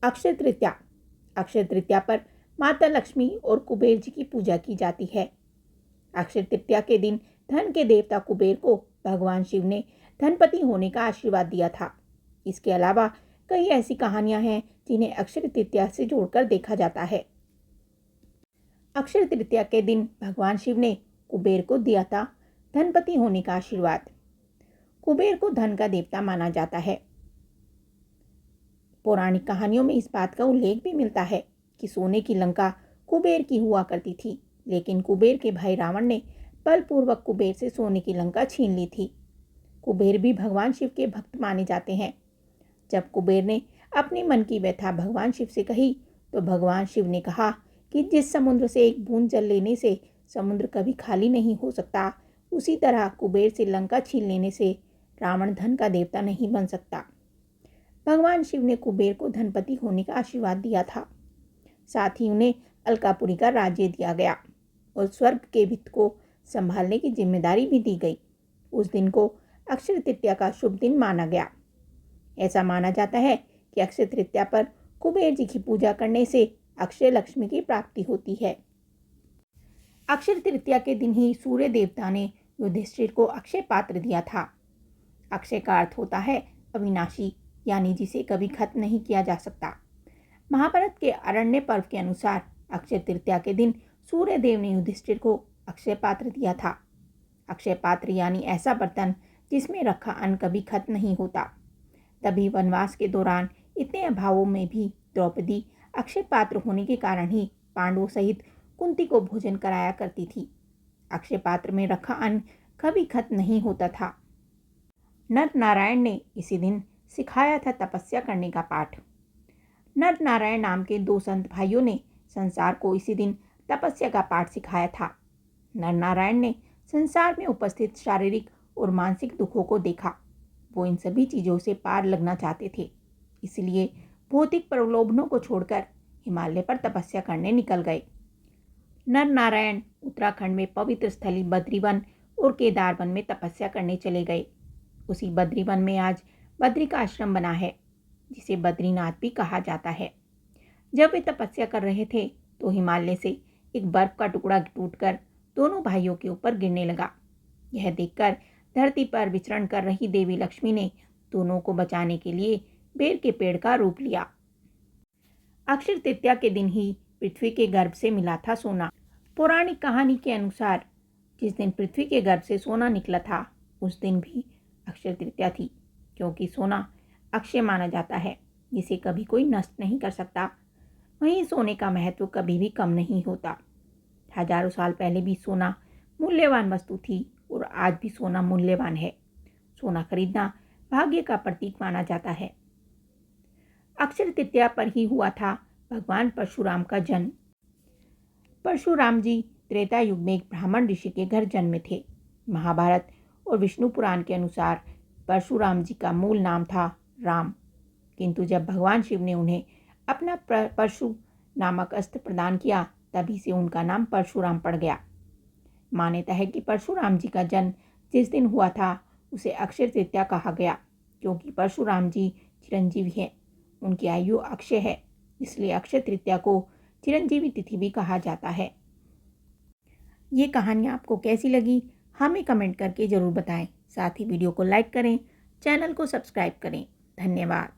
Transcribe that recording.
अक्षय तृतीया। अक्षय तृतीया पर माता लक्ष्मी और कुबेर जी की पूजा की जाती है। अक्षय तृतीया के दिन धन के देवता कुबेर को भगवान शिव ने धनपति होने का आशीर्वाद दिया था। इसके अलावा कई ऐसी कहानियां हैं जिन्हें अक्षय तृतीया से जोड़कर देखा जाता है। अक्षय तृतीया के दिन भगवान शिव ने कुबेर को दिया था धनपति होने का आशीर्वाद। कुबेर को धन का देवता माना जाता है। पौराणिक कहानियों में इस बात का उल्लेख भी मिलता है कि सोने की लंका कुबेर की हुआ करती थी, लेकिन कुबेर के भाई रावण ने बलपूर्वक कुबेर से सोने की लंका छीन ली थी। कुबेर भी भगवान शिव के भक्त माने जाते हैं। जब कुबेर ने अपनी मन की व्यथा भगवान शिव से कही तो भगवान शिव ने कहा कि जिस समुद्र से एक बूंद जल लेने से समुद्र कभी खाली नहीं हो सकता, उसी तरह कुबेर से लंका छीन लेने से रावण धन का देवता नहीं बन सकता। भगवान शिव ने कुबेर को धनपति होने का आशीर्वाद दिया था। साथ ही उन्हें अलकापुरी का राज्य दिया गया और स्वर्ग के भित्त को संभालने की जिम्मेदारी भी दी गई। उस दिन को अक्षय तृतीया का शुभ दिन माना गया। ऐसा माना जाता है कि अक्षय तृतीया पर कुबेर जी की पूजा करने से अक्षय लक्ष्मी की प्राप्ति होती है। अक्षय तृतीया के दिन ही सूर्य देवता ने युधिष्ठिर को अक्षय पात्र दिया था। अक्षय का अर्थ होता है अविनाशी, यानी जिसे कभी खत्म नहीं किया जा सकता। महाभारत के अरण्य पर्व के अनुसार अक्षय तृतीया के दिन सूर्य देव ने युधिष्ठिर को अक्षय पात्र दिया था। अक्षय पात्र यानी ऐसा बर्तन जिसमें रखा अन्न कभी खत्म नहीं होता। तभी वनवास के दौरान इतने अभावों में भी द्रौपदी अक्षय पात्र होने के कारण ही पांडवों सहित कुंती को भोजन कराया करती थी। अक्षय पात्र में रखा अन्न कभी खत्म नहीं होता था। नर नारायण ने इसी दिन सिखाया था तपस्या करने का पाठ। नर नारायण नाम के दो संत भाइयों ने संसार को इसी दिन तपस्या का पाठ सिखाया था। नर नारायण ने संसार में उपस्थित शारीरिक और मानसिक दुखों को देखा। वो इन सभी चीज़ों से पार लगना चाहते थे, इसलिए भौतिक प्रलोभनों को छोड़कर हिमालय पर तपस्या करने निकल गए। नर नारायण उत्तराखंड में पवित्र स्थली बद्रीवन और केदारवन में तपस्या करने चले गए। उसी बद्रीवन में आज बद्री का आश्रम बना है, जिसे बद्रीनाथ भी कहा जाता है। जब वे तपस्या कर रहे थे तो हिमालय से एक बर्फ का टुकड़ा टूटकर दोनों भाइयों के ऊपर गिरने लगा। यह देखकर धरती पर विचरण कर रही देवी लक्ष्मी ने दोनों को बचाने के लिए बेर के पेड़ का रूप लिया। अक्षय तृतीया के दिन ही पृथ्वी के गर्भ से मिला था सोना। पौराणिक कहानी के अनुसार जिस दिन पृथ्वी के गर्भ से सोना निकला था उस दिन भी अक्षय तृतीया थी, क्योंकि सोना अक्षय माना जाता है, जिसे कभी कोई नष्ट नहीं कर सकता। वहीं सोने का महत्व कभी भी कम नहीं होता। हजारों साल पहले भी सोना मूल्यवान वस्तु थी और आज भी सोना मूल्यवान है। सोना खरीदना भाग्य का प्रतीक माना जाता है। अक्षय तृतीया पर ही हुआ था भगवान परशुराम का जन्म। परशुराम जी त्रेता युग में एक ब्राह्मण ऋषि के घर जन्मे थे। महाभारत और विष्णु पुराण के अनुसार परशुराम जी का मूल नाम था राम, किंतु जब भगवान शिव ने उन्हें अपना परशु नामक अस्त्र प्रदान किया तभी से उनका नाम परशुराम पड़ गया। मान्यता है कि परशुराम जी का जन्म जिस दिन हुआ था उसे अक्षय तृतीया कहा गया, क्योंकि परशुराम जी चिरंजीवी हैं। उनकी आयु अक्षय है, इसलिए अक्षय तृतीया को चिरंजीवी तिथि भी कहा जाता है। ये कहानी आपको कैसी लगी हमें कमेंट करके ज़रूर बताएं। साथ ही वीडियो को लाइक करें, चैनल को सब्सक्राइब करें। धन्यवाद।